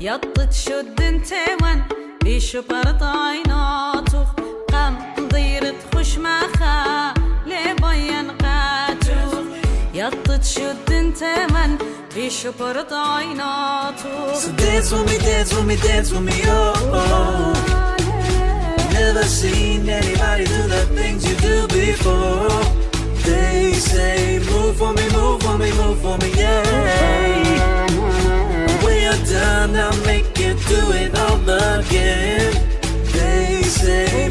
يطت شد انتوان بشبرت عيناتو قم ضيرت خش مخا لبين قاتو يطت شد انتوان بشبرت عيناتو. So dance with me, dance with me, dance with me, oh. Never seen anybody do the things you do before. They say move for me, move for me, move for me, yeah. When you're done, I'll make you do it all again. They say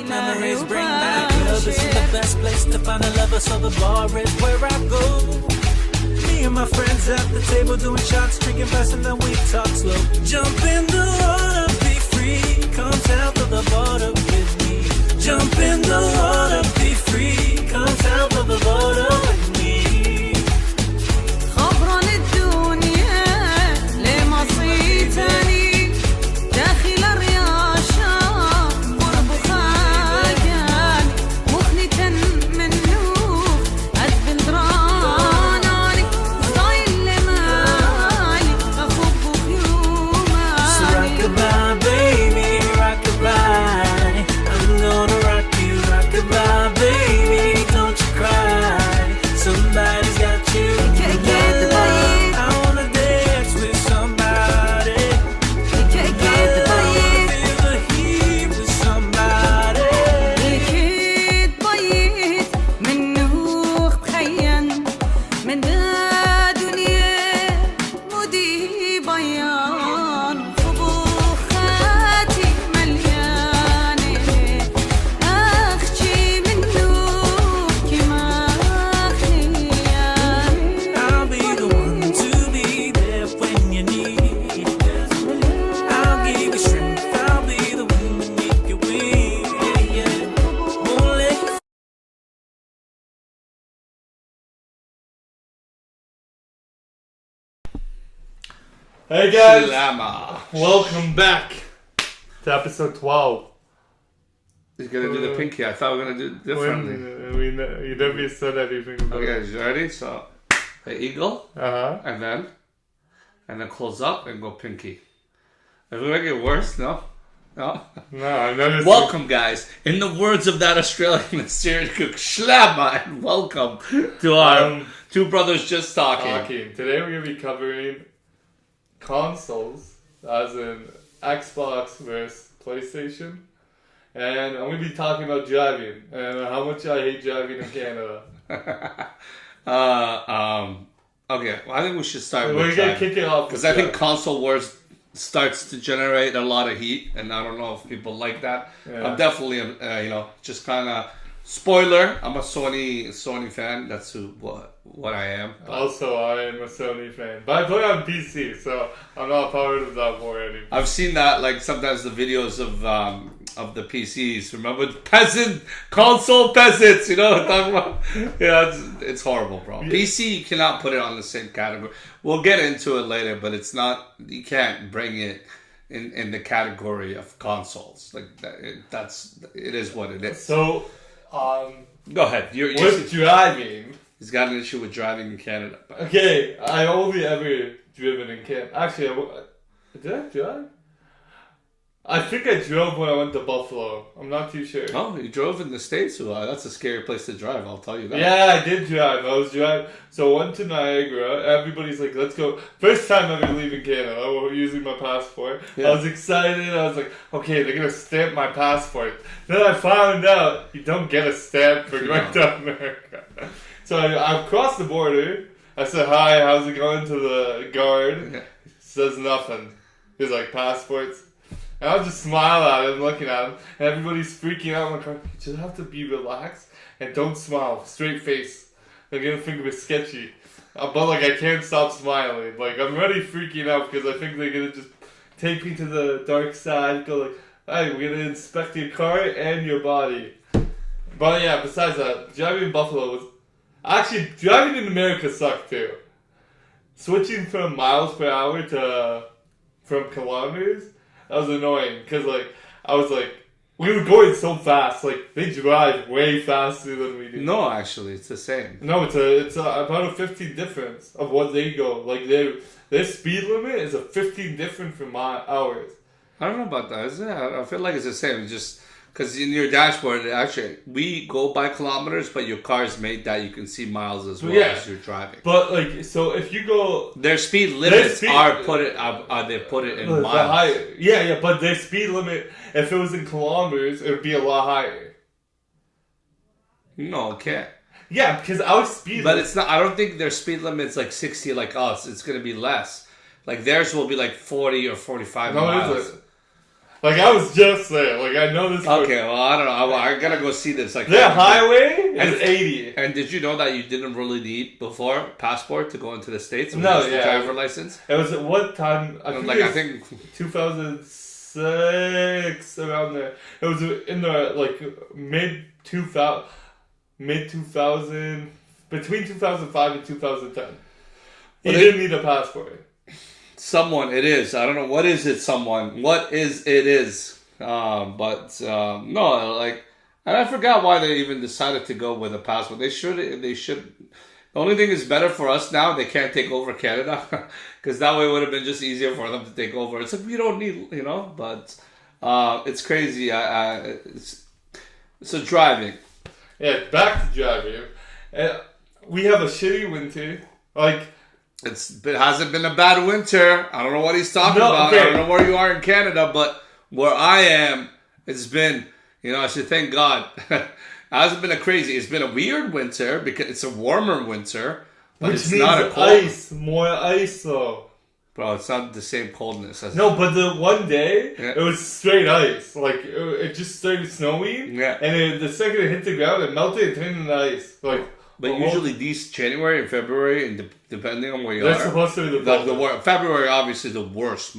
memories bring back love. This is the best place to find a lover, so the bar is where I go. Me and my friends at the table doing shots, drinking fast, and then we talk slow. Jump in the water, be free. Come down to the border with me. Jump in the water, be free. Come down to the border with me. خبران الدنيا لما صيتني داخل الرياشة قرب خاقان مخنتا منه أدبن دراناني ضايل لمالي أخب خيوماني. So rock-a-bye, baby, rock-a-bye. I'm gonna rock you, rock-a-bye, baby. Don't you cry. Somebody's got you. I wanna dance with somebody. I wanna feel the heat with somebody. الكيد بيت منه بخين من دا دنيا مودي بيان خبوخاتي مليانة أختي منه كما خيانة. I'll be the one to be there when you need it. I'll give you strength. I'll be the one to make you win. Yeah, yeah. Won't let you. Hey guys, Shlama. welcome back to episode 12. He's gonna do the pinky. I thought we were gonna do it differently. You never said anything about Okay, it. you ready? So, the eagle, Uh-huh. and then close up and go pinky. If we make it worse, no? No? No, I never Welcome, guys. In the words of that Australian serial cook, Shlama, and welcome to our two brothers just talking. talking. Today we're going to be covering consoles, as in Xbox versus PlayStation. And I'm going to be talking about driving and how much I hate driving in Canada. Okay, well, I think we should start We're with going to kick it off. because I think console wars starts to generate a lot of heat, and I don't know if people like that. Yeah. I'm definitely, just kind of spoiler. I'm a Sony fan. That's what I am. Also, I am a Sony fan. But I play on PC, so I'm not part of that war anymore. I've seen that, like sometimes the videos of the PCs. Remember peasant console peasants? You know what I'm talking about? Yeah, it's horrible, bro. PC, you cannot put it on the same category. We'll get into it later, but it's not. You can't bring it in the category of consoles. Like it is what it is. So, Go ahead. with driving, He's got an issue with driving in Canada. But okay, I only ever driven in Canada. Actually, did I drive? I think I drove when I went to Buffalo. I'm not too sure. Oh, you drove in the States? Well, that's a scary place to drive, I'll tell you that. Yeah, I did drive. I was driving. So I went to Niagara. Everybody's like, let's go. First time ever leaving Canada. I was using my passport. Yeah. I was excited. I was like, okay, they're going to stamp my passport. Then I found out you don't get a stamp for going to America. So I crossed the border. I said, hi, how's it going to the guard? Yeah. Says nothing. He's like, passports. And I'll just smile at him, looking at him, and everybody's freaking out in the car. You just have to be relaxed and don't smile. Straight face. They're gonna think it's sketchy. But like, I can't stop smiling. Like, I'm already freaking out because I think they're gonna just take me to the dark side, go like, hey, we're gonna inspect your car and your body. But yeah, besides that, driving in Buffalo was... Actually, driving in America sucked too. Switching from miles per hour to... from kilometers... That was annoying because, like, I was like, we were going so fast. Like, they drive way faster than we do. No, actually, it's the same. No, it's about a 15 difference of what they go. Like, their speed limit is a 15 different from ours. I don't know about that. Is it? I feel like it's the same. It's just because in your dashboard, actually, we go by kilometers, but your car's made that you can see miles as well as you're driving. But like, so if you go, their speed limits are put it. They put it in miles. Yeah, but their speed limit, if it was in kilometers, it would be a lot higher. No, okay. Yeah, because our speed. But it's not. I don't think their speed limit's like 60 like us. It's gonna be less. Like theirs will be like 40 or 45 miles. Is it? Like, I was just there. Like, I know this. Okay, well, I don't know. I gotta go see this. Like, their highway is 80. And did you know that you didn't really need before passport to go into the States? No, yeah. Driver license. It was at what time? I think 2006 around there. It was in the like mid 2000, between 2005 and 2010. You didn't need a passport. Someone, it is. I don't know. What is it, someone? What is it is? No, like, and I forgot why they even decided to go with a passport. They should. The only thing is better for us now, they can't take over Canada. Because that way it would have been just easier for them to take over. It's like, we don't need, but it's crazy. So driving. Yeah, back to driving. We have a shitty winter. Like, it hasn't been a bad winter. I don't know what he's talking about. Okay. I don't know where you are in Canada, but where I am, it's been, I should thank God. It hasn't been it's been a weird winter because it's a warmer winter, but which it's means not a cold. More ice though. Bro, it's not the same coldness. No, but the one day, it was straight ice. Like, it just started snowing, and the second it hit the ground, it melted and turned into ice. Like, but usually these January and February, and depending on where you that's are, supposed to be the February obviously the worst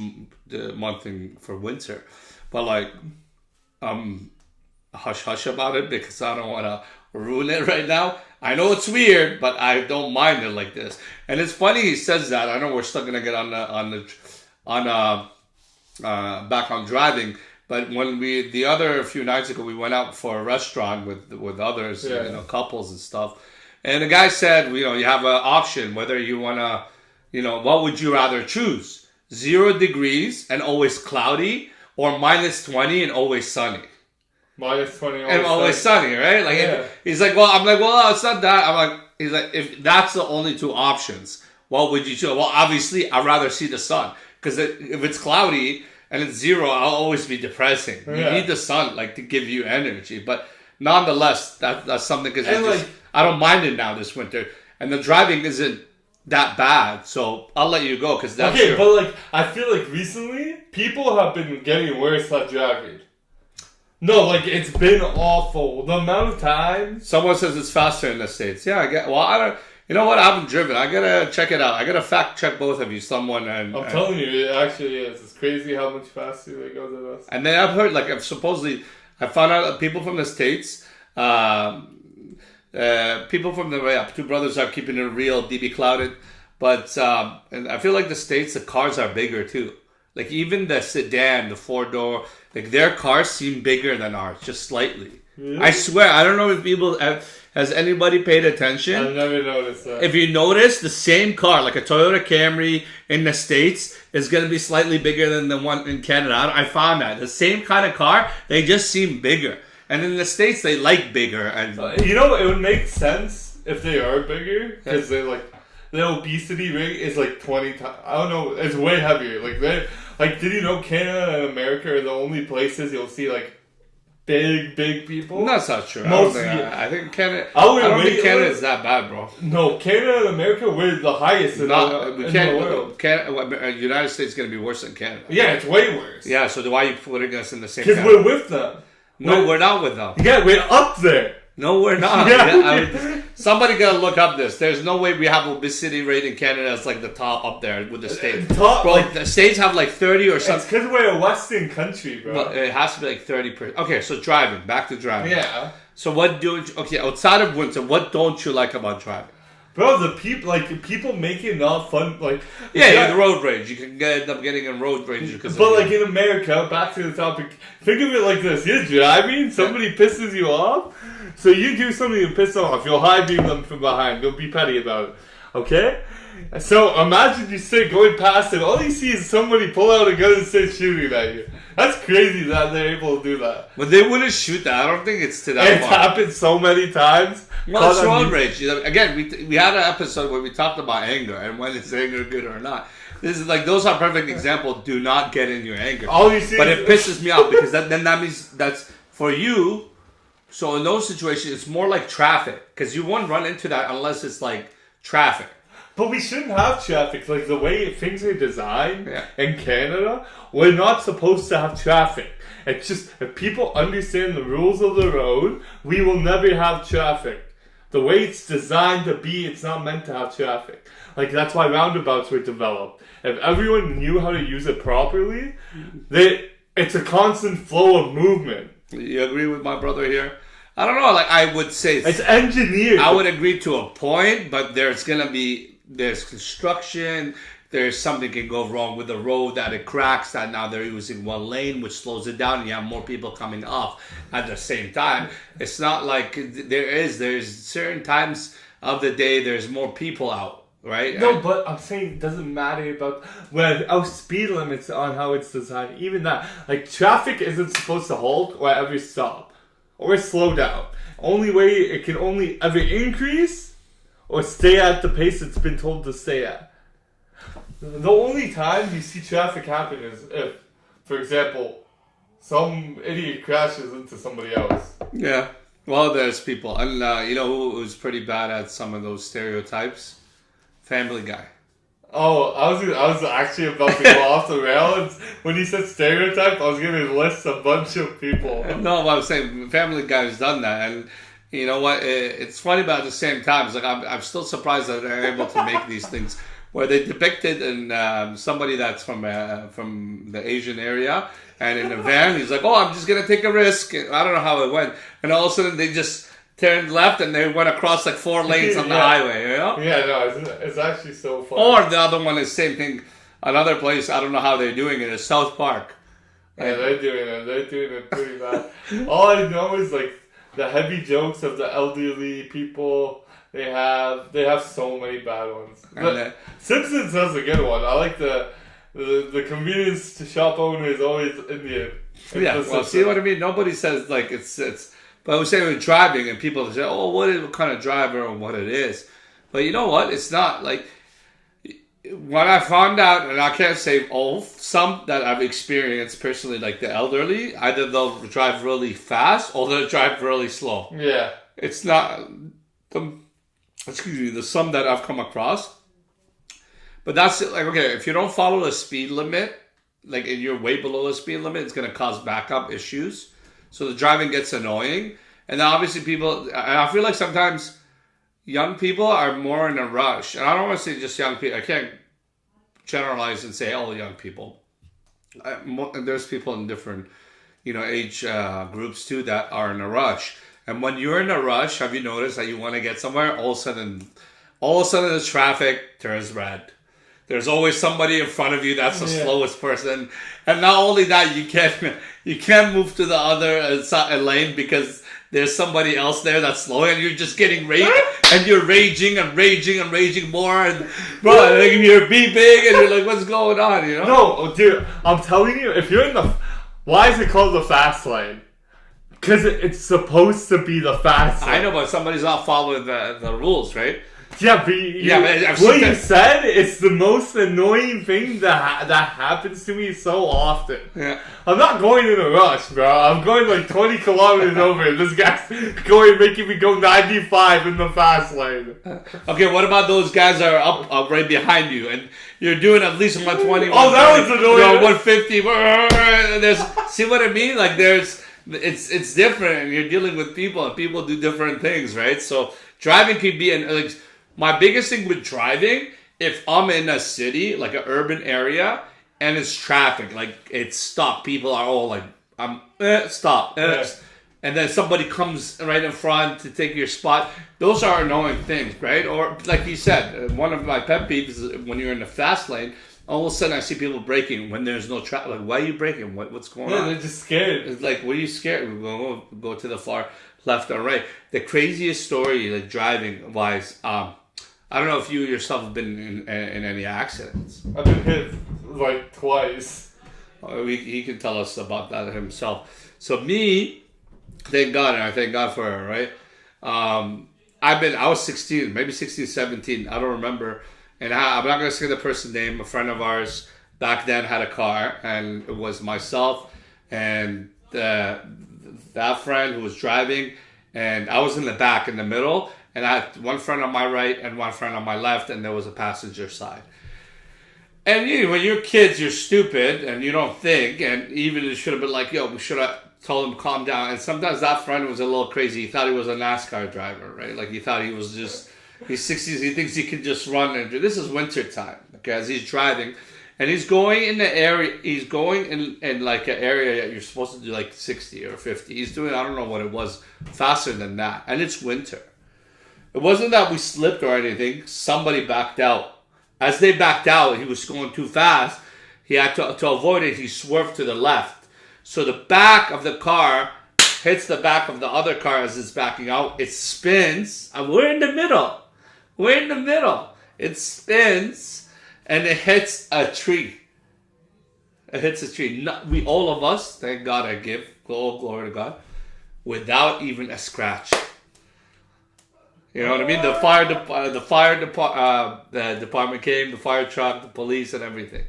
month for winter, but like hush hush about it because I don't want to ruin it right now. I know it's weird, but I don't mind it like this. And it's funny he says that. I know we're still gonna get back on driving. But when the other few nights ago, we went out for a restaurant with others, couples and stuff. And the guy said, you have an option whether you want to, what would you rather choose? 0 degrees and always cloudy, or -20 and always sunny? -20 and always sunny, right? Like he's like, I'm like, well, it's not that. I'm like, he's like, if that's the only 2 options, what would you choose? Well, obviously, I'd rather see the sun because if it's cloudy and it's 0, I'll always be depressing. You need the sun, like, to give you energy. But nonetheless, that's something because I don't mind it now this winter, and the driving isn't that bad. So I'll let you go because that's okay. But like, I feel like recently people have been getting worse at driving. No, like, it's been awful. The amount of time. Someone says it's faster in the States. Yeah, I get. Well, I don't. You know what? I haven't driven. I gotta check it out. I gotta fact check both of you. I'm telling you, it actually is. It's crazy how much faster they go than us. And then I've heard, like, supposedly, I found out that people from the States, people from the 2 brothers are keeping it real, DB Clouded, but and I feel like the States, the cars are bigger too. Like, even the sedan, the 4-door, like, their cars seem bigger than ours, just slightly. I swear, I don't know if people has anybody paid attention. I've never noticed that. If you notice, the same car, like a Toyota Camry in the States, is going to be slightly bigger than the one in Canada. I found that. The same kind of car, they just seem bigger. And in the States, they like bigger. And You know, it would make sense if they are bigger, because they're like, the obesity rate is like 20 times. I don't know, it's way heavier. Like, did you know Canada and America are the only places you'll see like big people? that's not true. Mostly- I think Canada. I would I don't think wait- Canada is that bad, bro. No, Canada and America, we're the highest in, Not, we in can't. the world. United States is going to be worse than Canada. Yeah, it's way worse. Yeah. So why are you putting us in the same? Because category? we're with them. No, we're not with them. Yeah, we're up there. No, we're not. Yeah. Somebody gotta look up this. There's no way we have obesity rate in Canada that's like the top up there with the states. Top, Bro, like, the states have like 30 or it's something. because we're a Western country, bro. But it has to be like 30%. Okay, so driving. Back to driving. Yeah. So what do okay, outside of winter, what don't you like about driving? Bro, the people make it not fun. Like, Yeah, the road rage. You can end up getting in road rage because But like in America, back to the topic, think of it like this: you're driving, somebody pisses you off, so you do something to piss them off. You'll high beam them from behind. You'll be petty about it, okay? So imagine you sit going past and all you see is somebody pull out a gun and start shooting at you. That's crazy that they're able to do that. But they wouldn't shoot that. I don't think it's to that It's far. happened so many times. Well, it's Caught on road rage. You know, again, we had an episode where we talked about anger and when is anger good or not. This is like those are perfect examples. Do not get in your anger. All you see But is it pisses me off because then that means that's for you. So in those situations, it's more like traffic because you won't run into that unless it's like traffic. But we shouldn't have traffic. Like the way things are designed Yeah. in Canada, we're not supposed to have traffic. It's just if people understand the rules of the road, we will never have traffic. The way it's designed to be, it's not meant to have traffic. Like that's why roundabouts were developed. If everyone knew how to use it properly, it's a constant flow of movement. You agree with my brother here? I don't know. Like I would say, It's engineered. I would agree to a point, but there's construction. There's something can go wrong with the road that it cracks. That now they're using one lane, which slows it down, and you have more people coming off at the same time. It's not like there's certain times of the day there's more people out, right? No, but I'm saying it doesn't matter about our speed limits on how it's designed. Even that, like traffic isn't supposed to halt or ever stop or slow down. Only way it can only ever increase or stay at the pace it's been told to stay at. The only time you see traffic happen is if, for example, some idiot crashes into somebody else. Yeah. Well, there's people, and you know who's pretty bad at some of those stereotypes? Family Guy. Oh, I was actually about to go off the rails. When you said stereotype, I was going to list a bunch of people. No, what I'm saying, Family Guy has done that, and you know what? It's funny, but at the same time, it's like I'm still surprised that they're able to make these things where they depicted in somebody that's from the Asian area, and in a van, he's like, "Oh, I'm just gonna take a risk." I don't know how it went, and all of a sudden they just turned left and they went across like 4 lanes on the Yeah. highway, you know? Yeah, no, it's actually so funny. Or the other one is same thing. Another place, I don't know how they're doing it, is South Park. Yeah, they're doing it. They're doing it pretty bad. All I know is like the heavy jokes of the elderly people. They have so many bad ones. And Simpsons has a good one. I like the convenience shop owner is always Indian. yeah, well, see what I mean? Nobody says like it's. But I was saying with driving, and people say, "Oh, what kind of driver and what it is." But you know what? It's not like what I found out, and I can't say all. Some that I've experienced personally, like the elderly, either they'll drive really fast or they'll drive really slow. Yeah. It's not the some that I've come across. But that's like, okay, if you don't follow the speed limit, like and you're way below the speed limit, it's going to cause backup issues. So the driving gets annoying. And then obviously people, and I feel like sometimes young people are more in a rush. And I don't want to say just young people. I can't generalize and say all young people. There's people in different, age groups too that are in a rush. And when you're in a rush, have you noticed that you want to get somewhere? All of a sudden the traffic turns red. There's always somebody in front of you that's the slowest person, and not only that, you can't move to the other lane because there's somebody else there that's slowing, and you're just getting and you're raging and raging and raging more, and bro, like, you're beeping, and you're like, what's going on, you know? No, dude, I'm telling you, if you're in the... Why is it called the fast lane? Because it's supposed to be the fast lane. I know, but somebody's not following the rules, right? Yeah, but I've what seen you that. said, it's the most annoying thing that happens to me so often. Yeah. I'm not going in a rush, bro. I'm going like 20 kilometers over. And this guy's going, making me go 95 in the fast lane. Okay, what about those guys that are up right behind you, and you're doing at least 120? Oh, that was annoying. 150. See what I mean? Like it's different, and you're dealing with people, and people do different things, right? So driving can be like my biggest thing with driving. If I'm in a city, like an urban area, and it's traffic, like it's stopped, people are all like, stop. Yeah. And then somebody comes right in front to take your spot. Those are annoying things, right? Or like you said, one of my pet peeves is when you're in the fast lane, all of a sudden I see people braking when there's no traffic. Like, why are you braking? What's going on? They're just scared. It's like, what are you scared? We go to the far left or right. The craziest story, like driving wise, I don't know if you yourself have been in any accidents. I've been hit like twice. He can tell us about that himself. So me, thank God, and I thank God for her, right? I was 16, maybe 16, 17, I don't remember. And I'm not going to say the person's name. A friend of ours back then had a car, and it was myself and that friend who was driving, and I was in the back in the middle, and I had one friend on my right and one friend on my left, and there was a passenger side. And when you're kids, you're stupid and you don't think, and even it should have been like, yo, we should have told him calm down. And sometimes that friend was a little crazy. He thought he was a NASCAR driver, right? Like he thought he was just, he's 60s, he thinks he can just run. And this is winter time, okay, as he's driving. And he's going in the area, he's going in like an area that you're supposed to do like 60 or 50. He's doing, I don't know what it was, faster than that. And it's winter. It wasn't that we slipped or anything. Somebody backed out. As they backed out, he was going too fast. He had to avoid it. He swerved to the left. So the back of the car hits the back of the other car as it's backing out. It spins. And we're in the middle. We're in the middle. It spins and it hits a tree. It hits a tree. We, all of us, thank God, I give all glory to God, without even a scratch. You know what I mean? The department came, the fire truck, the police, and everything.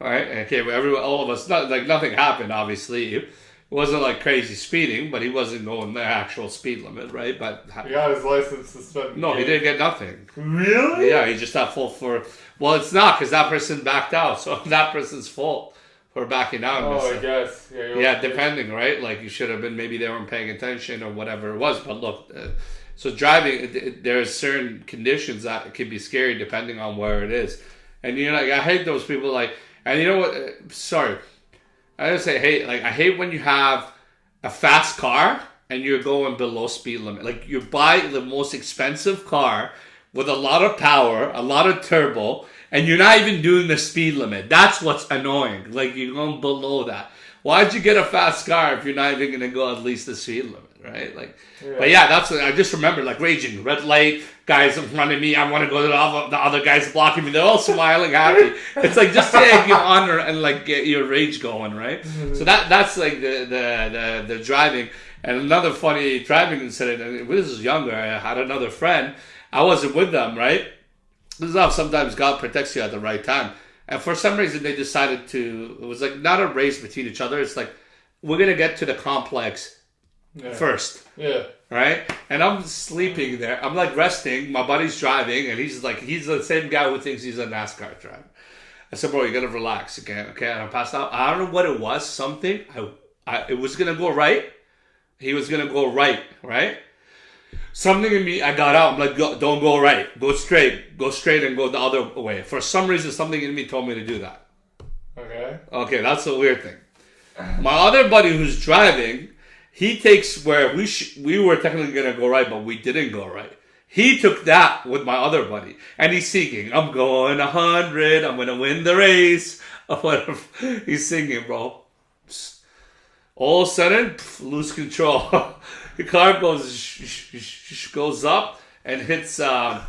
All right, okay, all of us, nothing happened. Obviously, it wasn't like crazy speeding, but he wasn't going the actual speed limit, right? But He got his license suspended. no, he didn't get nothing. Really? Yeah, he just had full for. Well, it's not because that person backed out, so that person's fault for backing out. Oh, I guess. Yeah, depending, right? Like you should have been. Maybe they weren't paying attention or whatever it was. But look. So driving, there's certain conditions that can be scary depending on where it is. And I hate those people and you know what, sorry. I just say hate, I hate when you have a fast car and you're going below speed limit. Like you buy the most expensive car with a lot of power, a lot of turbo, and you're not even doing the speed limit. That's what's annoying. Like you're going below that. Why'd you get a fast car if you're not even going to go at least the speed limit? Right, But yeah, that's what I just remember, raging, red light, guys in front of me. I want to go to the other guys blocking me. They're all smiling, happy. It's just saying your honor and get your rage going, right? Mm-hmm. So that's the driving. And another funny driving incident. And this is younger. I had another friend. I wasn't with them, right? This is how sometimes God protects you at the right time. And for some reason, they decided to. It was not a race between each other. It's we're gonna get to the complex. Yeah. First. Yeah. Right? And I'm sleeping there. I'm resting. My buddy's driving, and he's the same guy who thinks he's a NASCAR driver. I said, bro, you gotta relax again. Okay, and I passed out. I don't know what it was. Something. It was gonna go right. He was gonna go right. Right? Something in me, I got out. I'm don't go right. Go straight. Go straight and go the other way. For some reason, something in me told me to do that. Okay, that's a weird thing. My other buddy who's driving, he takes where we were technically going to go right, but we didn't go right. He took that with my other buddy. And he's singing, I'm going 100, I'm going to win the race. Or whatever. He's singing, bro. All of a sudden, lose control. The car goes up and hits a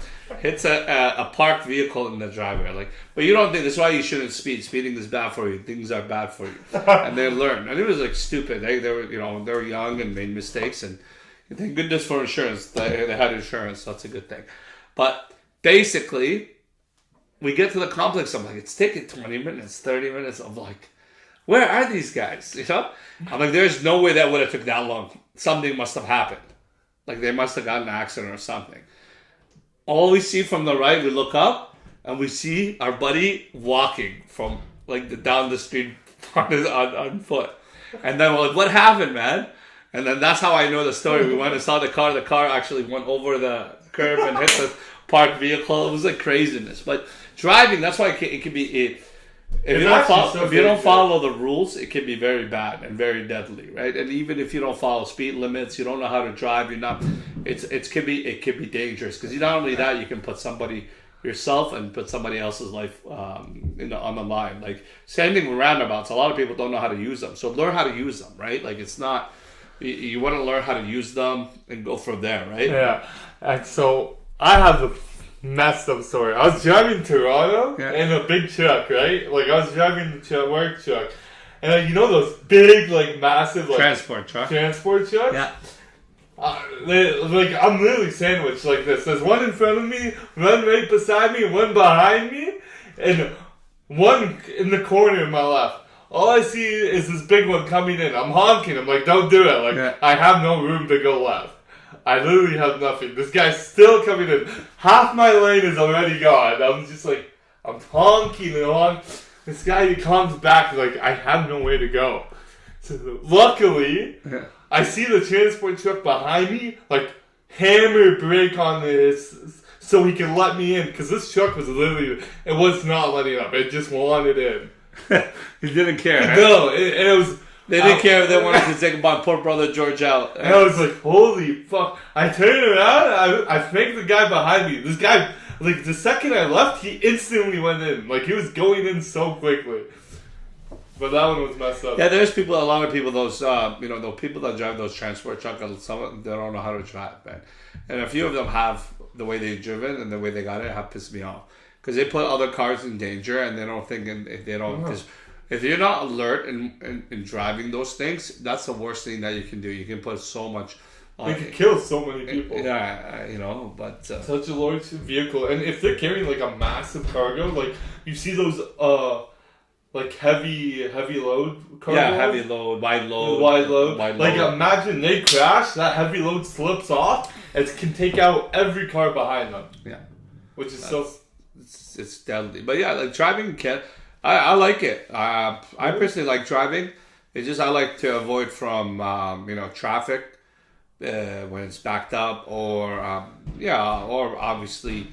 parked vehicle in the driveway. Like, but you don't think that's why you shouldn't speed. Speeding is bad for you. Things are bad for you, and they learn. And it was like stupid. They were young and made mistakes. And thank goodness for insurance. They had insurance. So that's a good thing. But basically, we get to the complex. I'm like, it's taking 20 minutes, 30 minutes. I'm like, where are these guys? You know, I'm like, there's no way that would have took that long. Something must have happened. Like they must have gotten an accident or something. All we see from the right, we look up and we see our buddy walking from like down the street on foot. And then we're like, what happened, man? And then that's how I know the story. We went and saw the car. The car actually went over the curb and hit the parked vehicle. It was like craziness. But driving, that's why it can be. If you don't follow the rules, it can be very bad and very deadly, right? And even if you don't follow speed limits, you don't know how to drive. You're not. It can be dangerous because not only that, you can put yourself and put somebody else's life on the line. Like same thing with roundabouts. A lot of people don't know how to use them, so learn how to use them, right? Like it's not. You want to learn how to use them and go from there, right? Yeah, and so I have the messed up story. I was driving Toronto in a big truck, right? Like I was driving the work truck, and you know those big, like massive, like transport trucks. Yeah. Like I'm literally sandwiched like this. There's one in front of me, one right beside me, one behind me, and one in the corner in my left. All I see is this big one coming in. I'm honking. I'm like, don't do it. Like I have no room to go left. I literally have nothing. This guy's still coming in. Half my lane is already gone. I'm just like, I'm honking and on. This guy comes back like, I have nowhere to go. So luckily, I see the transport truck behind me, like, hammer brake on this so he can let me in. Because this truck was literally, it was not letting up. It just wanted in. He didn't care. Right? No, it was... They didn't care if they wanted to take my poor brother George out. And I was like, holy fuck. I turned around, I thanked the guy behind me. This guy, like, the second I left, he instantly went in. Like, he was going in so quickly. But that one was messed up. Yeah, there's a lot of people, those people that drive those transport trucks, some of them, they don't know how to drive, man. And a few of them have the way they've driven and the way they got it have pissed me off. Because they put other cars in danger and they don't think, if they don't... If you're not alert in driving those things, that's the worst thing that you can do. You can put so much... They can kill so many people. Yeah, but... Such a large vehicle. And if they're carrying, like, a massive cargo, like, you see those, like, heavy load cargo? Yeah, heavy load, wide load. Like, imagine they crash, that heavy load slips off, it can take out every car behind them. Yeah. Which is It's deadly. But yeah, like, driving can... I like it. I personally like driving. It's just I like to avoid from traffic when it's backed up or obviously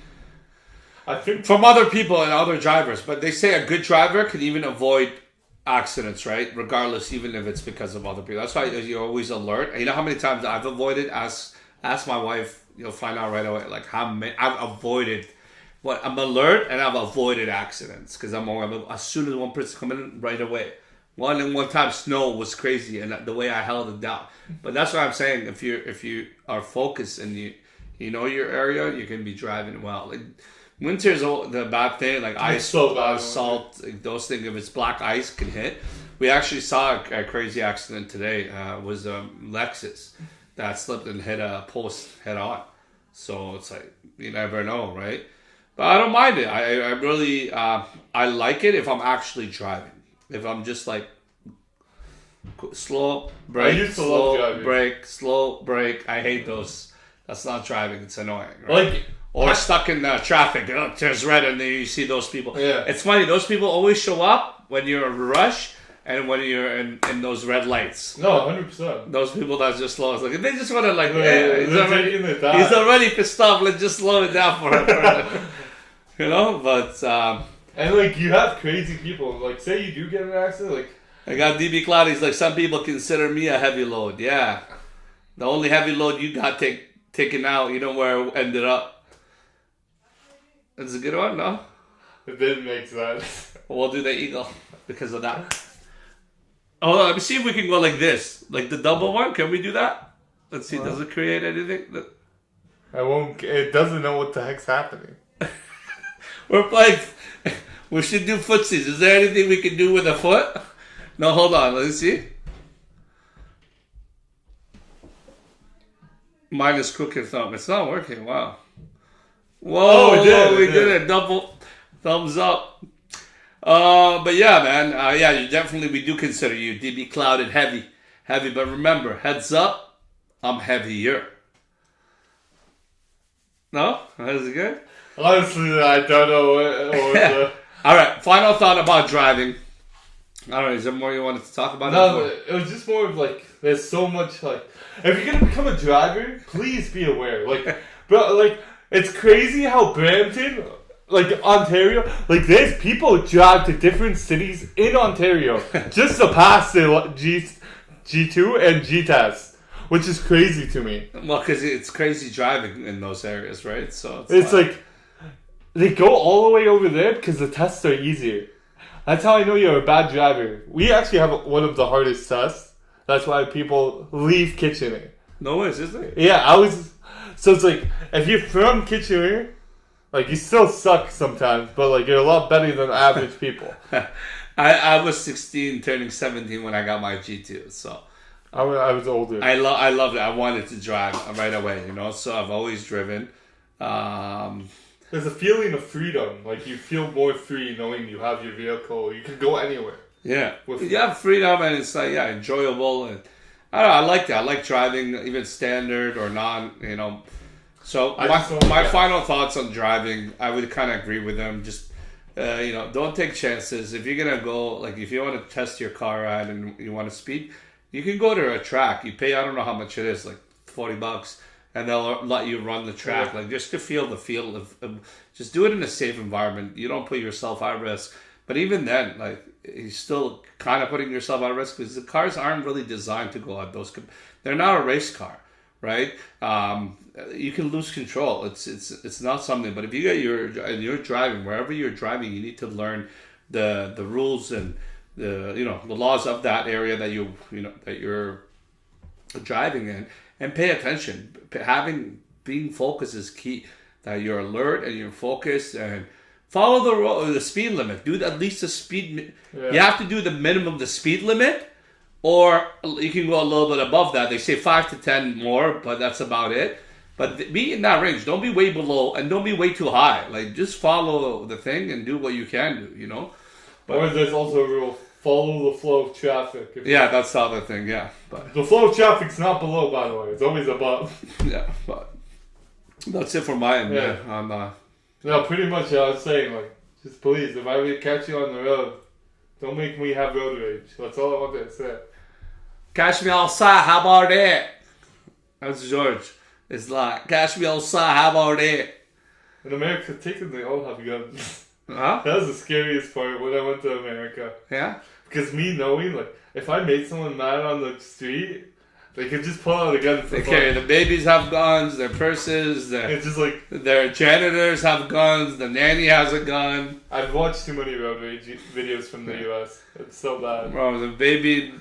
I think from other people and other drivers. But they say a good driver can even avoid accidents, right? Regardless, even if it's because of other people. That's why you're always alert. And you know how many times I've avoided? Ask my wife. You'll find out right away. Like how many I've avoided. I'm alert and I've avoided accidents because I'm as soon as one person comes in right away. One time snow was crazy and the way I held it down. But that's what I'm saying. If you are focused and you know your area, you can be driving well. Like, winter's the bad thing. Like ice, salt, like those things. If it's black ice, can hit. We actually saw a crazy accident today. Was a Lexus that slipped and hit a post head on. So it's like you never know, right? But I don't mind it. I really I like it if I'm actually driving. If I'm just like slow brake, slow brake. I hate those. That's not driving. It's annoying. Right? Or stuck in traffic. It turns red and then you see those people. Yeah. It's funny. Those people always show up when you're in a rush and when you're in those red lights. No, 100%. Those people that just slow. It's like they just want to like. He's already pissed off. Let's just slow it down for him. But and like you have crazy people. Like say you do get in an accident, like I got DB Cloud. He's like some people consider me a heavy load. Yeah, the only heavy load you got taken out. You know where it ended up. It's a good one, no? It didn't make sense. We'll do the Eagle because of that. Hold on, let me see if we can go like this. Like the double one. Can we do that? Let's see. Does it create anything? I won't. It doesn't know what the heck's happening. We're playing. We should do footsies. Is there anything we can do with a foot? No, hold on. Let's see. Mine is crooked thumb. It's not working. Wow. Whoa, Oh, it did, we it did did. it. Double thumbs up. But yeah, man. Yeah, you definitely, we do consider you DB clouded heavy. Heavy, but remember, heads up, I'm heavier. No? Is it good? Honestly, I don't know what the... All right, final thought about driving. I don't know, is there more you wanted to talk about? No, it was just more of like, there's so much like, if you're gonna become a driver, please be aware. Like, bro, like, it's crazy how Brampton, like Ontario, like there's people who drive to different cities in Ontario just to pass the G2 and G test, which is crazy to me. Well, because it's crazy driving in those areas, right? So It's like, they go all the way over there because the tests are easier. That's how I know you're a bad driver. We actually have one of the hardest tests. That's why people leave Kitchener. No ways, is there? Yeah, so it's like, if you're from Kitchener, like, you still suck sometimes, but like, you're a lot better than average people. I was 16, turning 17 when I got my G2, so I was older. I loved it. I wanted to drive right away, you know. So I've always driven. There's a feeling of freedom. Like, you feel more free knowing you have your vehicle. You can go anywhere. Yeah, you have freedom, and it's like enjoyable, and I don't know. I like that. I like driving, even standard or non. You know, so my final thoughts on driving, I would kind of agree with them. Just don't take chances. If you're gonna go, like, if you want to test your car out and you want to speed, you can go to a track. You pay, I don't know how much it is, like $40, and they'll let you run the track, like, just to feel the feel of just do it in a safe environment. You don't put yourself at risk. But even then, like, you're still kind of putting yourself at risk because the cars aren't really designed to go at those. They're not a race car, right? You can lose control. It's not something. But if you get you're driving, wherever you're driving, you need to learn the rules and the laws of that area that that you're driving in, and pay attention. Being focused is key. That you're alert and you're focused and follow the speed limit. Do at least the speed. Yeah. You have to do the minimum, the speed limit, or you can go a little bit above that. They say 5 to 10 more, but that's about it. But be in that range. Don't be way below, and don't be way too high. Like, just follow the thing and do what you can do. You know. Or there's also a rule: follow the flow of traffic. Yeah, that's the other thing. Yeah, but The flow of traffic's not below, by the way. It's always above. yeah, but that's it for my end. Yeah. Yeah, No, pretty much I was saying, like, just please, if I catch you on the road, don't make me have road rage. That's all I wanted to say. catch me outside. How about that? That's George. It's like, catch me outside. How about that? In America, technically, all have guns. Huh? That was the scariest part when I went to America. Yeah. Because me knowing, like, if I made someone mad on the street, they could just pull out a gun for They fun. carry, the babies have guns, their purses, It's just like, their janitors have guns, the nanny has a gun. I've watched too many road rage videos from the US. It's so bad. Bro, the babies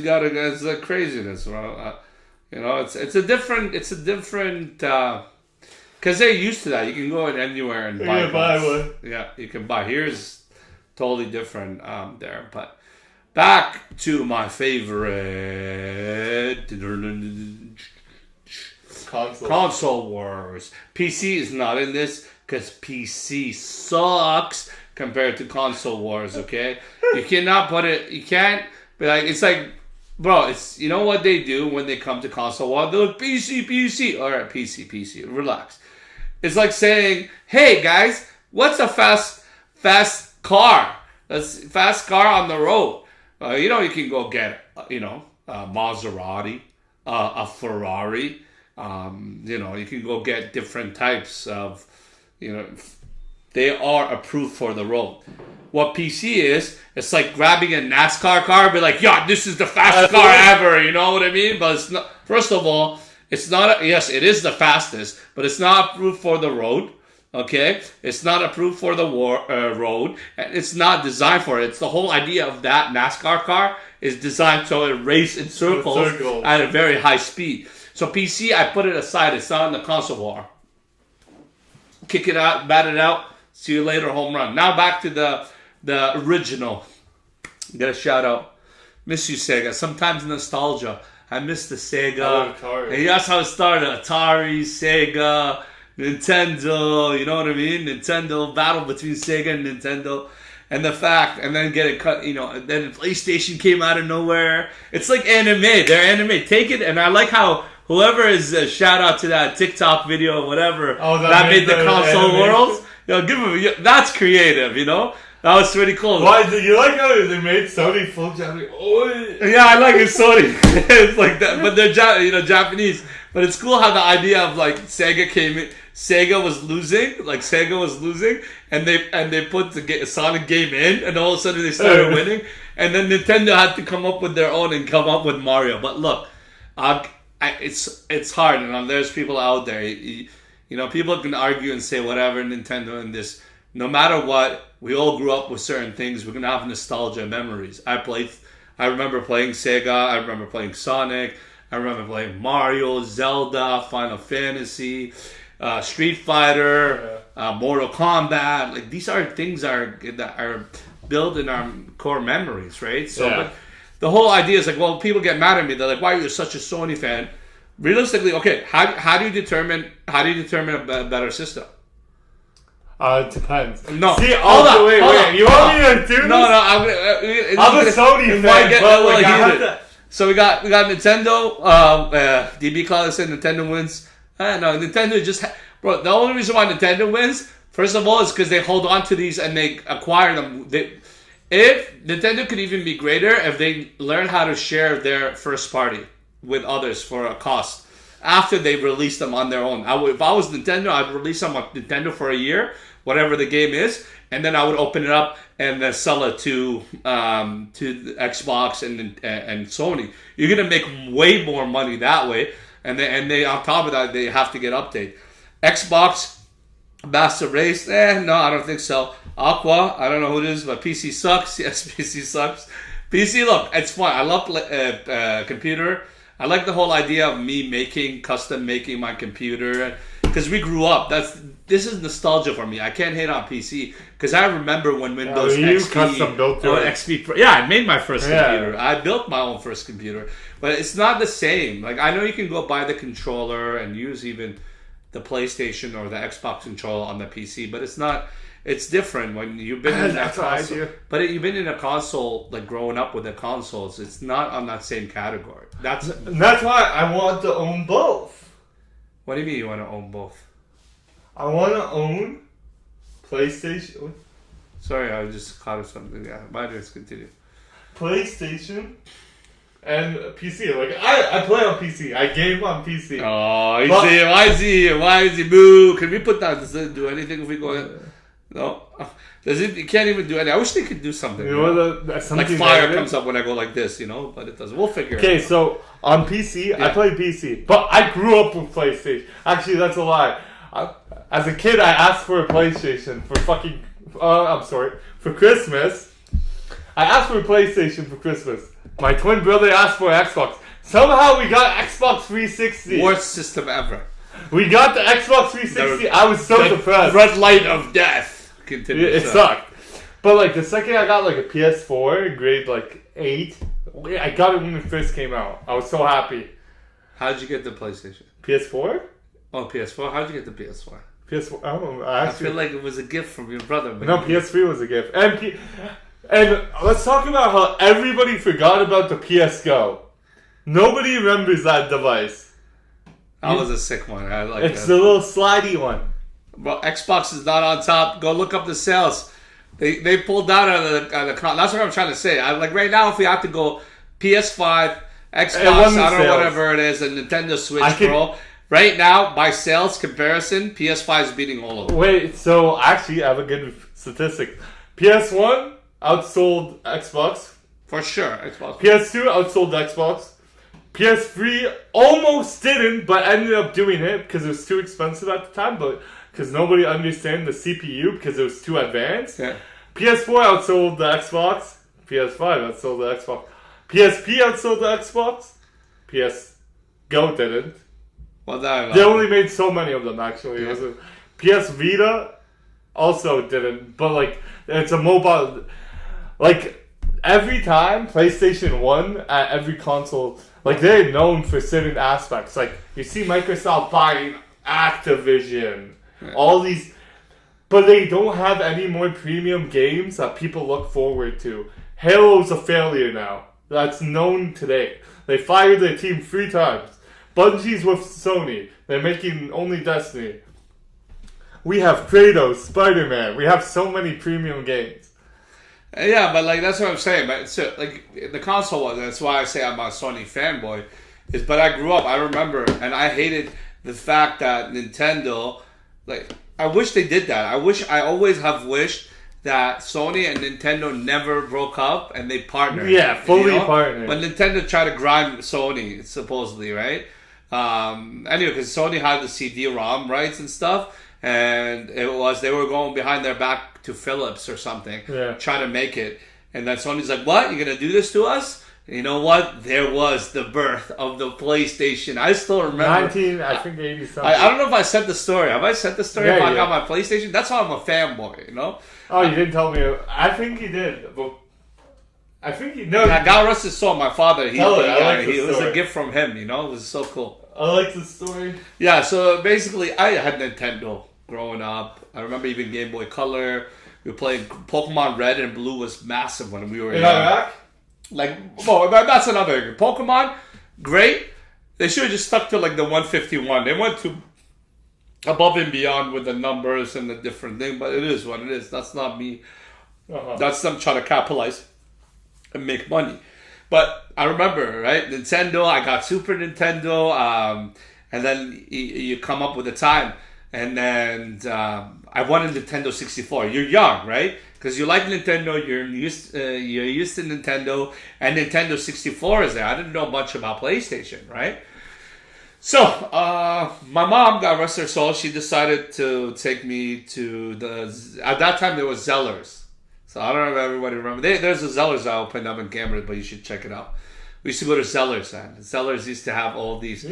got a gun. It's like craziness, bro. It's a different, because they're used to that. You can go in anywhere and You buy can buy guns. one. Yeah, you can buy. Here's totally different there. But back to my favorite console wars. PC is not in this because PC sucks compared to console wars. Okay, you cannot put it. You can't. But like, it's like, bro, it's, you know what they do when they come to console war? They're like, PC. All right, PC. Relax. It's like saying, hey guys, what's a fast car? That's fast car on the road. You can go get, a Maserati, a Ferrari. You can go get different types of, they are approved for the road. What PC is, it's like grabbing a NASCAR car and be like, yeah, this is the fastest car ever, you know what I mean? But it's not, first of all, it's not, yes, it is the fastest, but it's not approved for the road. Okay, it's not approved for the road, and it's not designed for it. It's the whole idea of that NASCAR car is designed so it race in circles at a very high speed. So PC, I put it aside. It's not in the console war. Kick it out, bat it out. See you later, home run. Now back to the original. Get a shout out. Miss you, Sega. Sometimes nostalgia. I miss the Sega. And that's how it started. Atari, Sega, Nintendo. You know what I mean? Nintendo, battle between Sega and Nintendo. And the fact, and then get it cut, you know, then PlayStation came out of nowhere. It's like anime. They're anime. Take it, and I like how whoever is shout out to that TikTok video or whatever that made the console anime worlds. You know, give them, that's creative, you know? That was pretty cool. Why do you like how they made Sony full Japanese? Oh, yeah, I like it, Sony. It's like that, but they're Japanese. But it's cool how the idea of like Sega came in. Sega was losing, and they put the Sonic game in, and all of a sudden they started winning, and then Nintendo had to come up with their own and come up with Mario. But look, it's hard, and there's people out there. You know, people can argue and say whatever Nintendo and this. No matter what, we all grew up with certain things. We're gonna have nostalgia memories. I remember playing Sega. I remember playing Sonic. I remember playing Mario, Zelda, Final Fantasy, Street Fighter, Mortal Kombat. Like these are things that are built in our core memories, right? So, but the whole idea is like, well, people get mad at me. They're like, "Why are you such a Sony fan?" Realistically, okay, how do you determine a better system? It depends. No. See, hold on. You want me to do this? No, I'm a Sony fan, but like, I have to... So we got Nintendo. DB Cloud said Nintendo wins. No, Nintendo just... Bro, the only reason why Nintendo wins, first of all, is because they hold on to these and they acquire them. If Nintendo could even be greater if they learn how to share their first party with others for a cost. After they release them on their own. If I was Nintendo, I'd release them on Nintendo for a year, whatever the game is, and then I would open it up and then sell it to the Xbox and Sony. You're gonna make way more money that way, and they on top of that they have to get updated. Xbox Master Race, no, I don't think so. Aqua, I don't know who it is, but PC sucks. Yes, PC sucks. PC, look, it's fun. I love computer. I like the whole idea of me custom making my computer, because we grew up. This is nostalgia for me. I can't hate on PC because I remember when Windows XP custom built or XP Pro. Yeah, I made my first computer. I built my own first computer, but it's not the same. Like I know you can go buy the controller and use even the PlayStation or the Xbox controller on the PC, but it's not. It's different when you've been in that console. But you've been in a console, like growing up with the consoles. It's not on that same category. That's why I want to own both. What do you mean you want to own both? I want to own PlayStation. Sorry, I just caught of something. Yeah, might just continue. PlayStation and PC. Like I play on PC. I game on PC. Oh, why is he boo? Can we put that? Does it do anything if we go in? No, you can't even do anything. I wish they could do something. You know, like fire comes up when I go like this, you know, but it doesn't. We'll figure it out. Okay, so on PC, I play PC, but I grew up with PlayStation. Actually, that's a lie. As a kid, I asked for a PlayStation for Christmas. I asked for a PlayStation for Christmas. My twin brother asked for an Xbox. Somehow we got Xbox 360. Worst system ever. We got the Xbox 360. I was so depressed. Red light of death. Continue. It sucked. But like the second I got like a PS4 in grade like 8, I got it when it first came out. I was so happy. How'd you get the PlayStation? PS4? Oh, PS4. How'd you get the PS4? PS4. I don't know. I feel like it was a gift from your brother. No, PS3 was a gift. And let's talk about how everybody forgot about the PS Go. Nobody remembers that device. That was a sick one. I like It's the little slidey one. But Xbox is not on top. Go look up the sales. They pulled out of the that's what I'm trying to say. Like right now, if we have to go PS5, Xbox, I don't know, whatever it is, and Nintendo Switch Pro. Right now, by sales comparison, PS5 is beating all of them. Wait, so actually, I have a good statistic. PS1 outsold Xbox. For sure, Xbox. PS2 outsold Xbox. PS3 almost didn't, but ended up doing it because it was too expensive at the time. But because nobody understand the CPU because it was too advanced. Yeah. PS4 outsold the Xbox. PS5 outsold the Xbox. PSP outsold the Xbox. PS Go didn't. Well, that, They only made so many of them actually. It was a, PS Vita also didn't, but like it's a mobile. Like every time PlayStation 1 at every console, like they're known for certain aspects. Like you see Microsoft buying Activision, all these, but they don't have any more premium games that people look forward to. Halo's a failure now. That's known today. They fired their team 3 times. Bungie's with Sony. They're making only Destiny. We have Kratos, Spider-Man. We have so many premium games. Yeah, but like that's what I'm saying. But so, like the console was. That's why I say I'm a Sony fanboy. Is but I grew up. I remember, and I hated the fact that Nintendo. Like I wish they did that. I always have wished that Sony and Nintendo never broke up and they partnered. Yeah, fully partnered. But Nintendo tried to grind Sony supposedly, right? Anyway, because Sony had the CD-ROM rights and stuff. And they were going behind their back to Philips or something, trying to make it. And then Sony's like, what? You're going to do this to us? And you know what? There was the birth of the PlayStation. I still remember. 80 something. I don't know if I said the story. Have I said the story Yeah, if I yeah. got my PlayStation? That's how I'm a fanboy, you know? Oh, you didn't tell me. I think you did. But I think you know. God rest his soul, my father. Tell it, I like the it was a story. gift from him, you know? It was so cool. I like the story. Yeah, so basically, I had Nintendo growing up. I remember even Game Boy Color. We were playing Pokemon Red and Blue was massive when we were In young. Iraq? Like, well, that's another thing. Pokemon, great. They should have just stuck to like the 151. They went to above and beyond with the numbers and the different thing, but it is what it is. That's not me. That's them trying to capitalize and make money. But I remember, right? Nintendo, I got Super Nintendo, and then you come up with a time. And then I wanted Nintendo 64. You're young, right? Because you like Nintendo, you're used to Nintendo, and Nintendo 64 is there. I didn't know much about PlayStation, right? So my mom, God rest her soul, she decided to take me to at that time there was Zellers. So I don't know if everybody remember. There's a Zellers that opened up in Cambridge, but you should check it out. We used to go to Zellers, and Zellers used to have all these.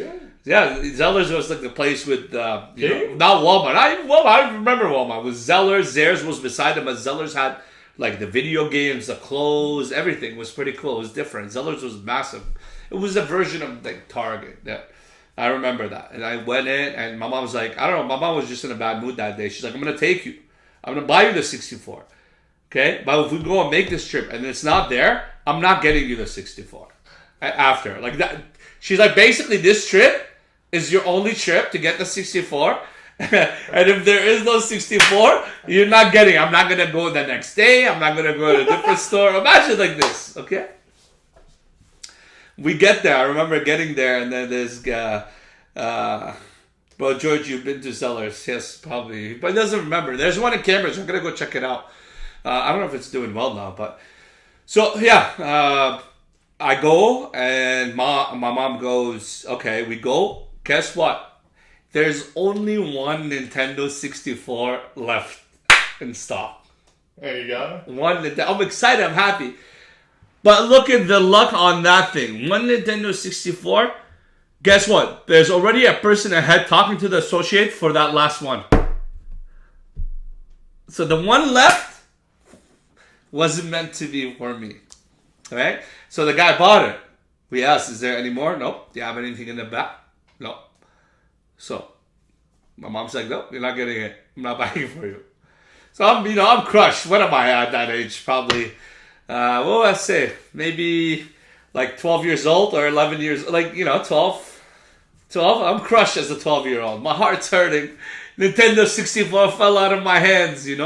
Yeah, Zellers was like the place with, not Walmart. Not even Walmart. I don't remember Walmart. It was Zellers. Zehrs was beside them, but Zellers had like the video games, the clothes, everything was pretty cool. It was different. Zellers was massive. It was a version of like Target. Yeah, I remember that. And I went in, and my mom was like, I don't know. My mom was just in a bad mood that day. She's like, I'm going to take you. I'm going to buy you the 64. Okay? But if we go and make this trip and it's not there, I'm not getting you the 64. After like that, she's like, basically this trip is your only trip to get the 64, and if there is no 64, you're not getting. I'm not gonna go the next day. I'm not gonna go to a different store. Imagine like this, okay? We get there. I remember getting there, and then there's bro, George, you've been to Zellers, yes, probably, but he doesn't remember. There's one in Cambridge. I'm gonna go check it out. I don't know if it's doing well now, but so yeah. I go and my mom goes, okay, we go. Guess what? There's only one Nintendo 64 left in stock. There you go. I'm excited. I'm happy. But look at the luck on that thing. One Nintendo 64. Guess what? There's already a person ahead talking to the associate for that last one. So the one left wasn't meant to be for me. Right? So the guy bought it. We asked, is there any more? Nope. Do you have anything in the back? No. So my mom's like, nope, you're not getting it. I'm not buying it for you. So I'm crushed. What am I at that age? Probably, what would I say? Maybe like 12 years old or 11 years, 12. I'm crushed as a 12-year-old. My heart's hurting. Nintendo 64 fell out of my hands, And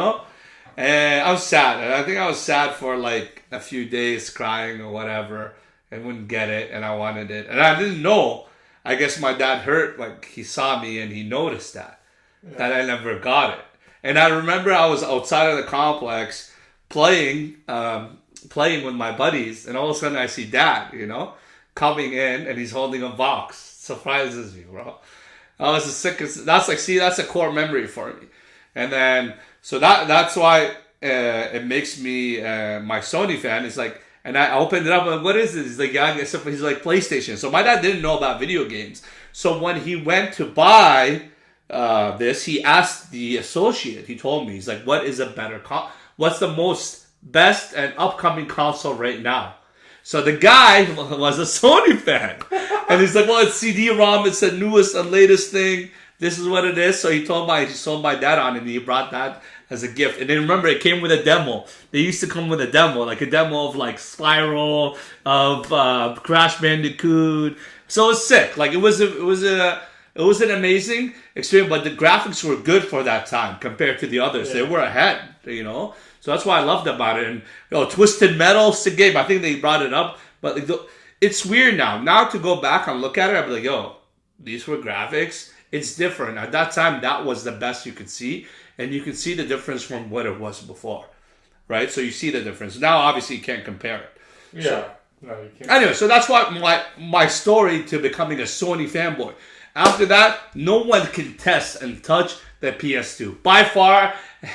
I was sad. And I think I was sad for like a few days, crying or whatever, and wouldn't get it, and I wanted it. And I didn't know. I guess my dad hurt, like he saw me and he noticed that I never got it. And I remember I was outside of the complex playing with my buddies, and all of a sudden I see Dad, coming in, and he's holding a box. Surprises me, bro. I was the sickest. That's like, see, that's a core memory for me. And then, so that's why it makes me my Sony fan. It's like, and I opened it up, like, what is this? He's like, yeah, he's like PlayStation. So my dad didn't know about video games. So when he went to buy this, he asked the associate. He told me, he's like, what is a better what's the most best and upcoming console right now? So the guy was a Sony fan. And he's like, well, it's CD-ROM. It's the newest and latest thing. This is what it is. So he sold my dad on it, and he brought that as a gift. And then remember, it came with a demo. They used to come with a demo, like a demo of like Spiral, of Crash Bandicoot. So it was sick. Like it was an amazing experience, but the graphics were good for that time compared to the others. They were ahead, you know. So that's what I loved about it. And Twisted Metal, sick game. I think they brought it up, but like, it's weird now. Now to go back and look at it, I'd be like, yo, these were graphics. It's different. At that time, that was the best you could see, and you can see the difference from what it was before, right? So you see the difference. Now, obviously, you can't compare it. Yeah. So, No, you can't. anyway, so that's why my story to becoming a Sony fanboy. After that, no one can test and touch the PS2. By far,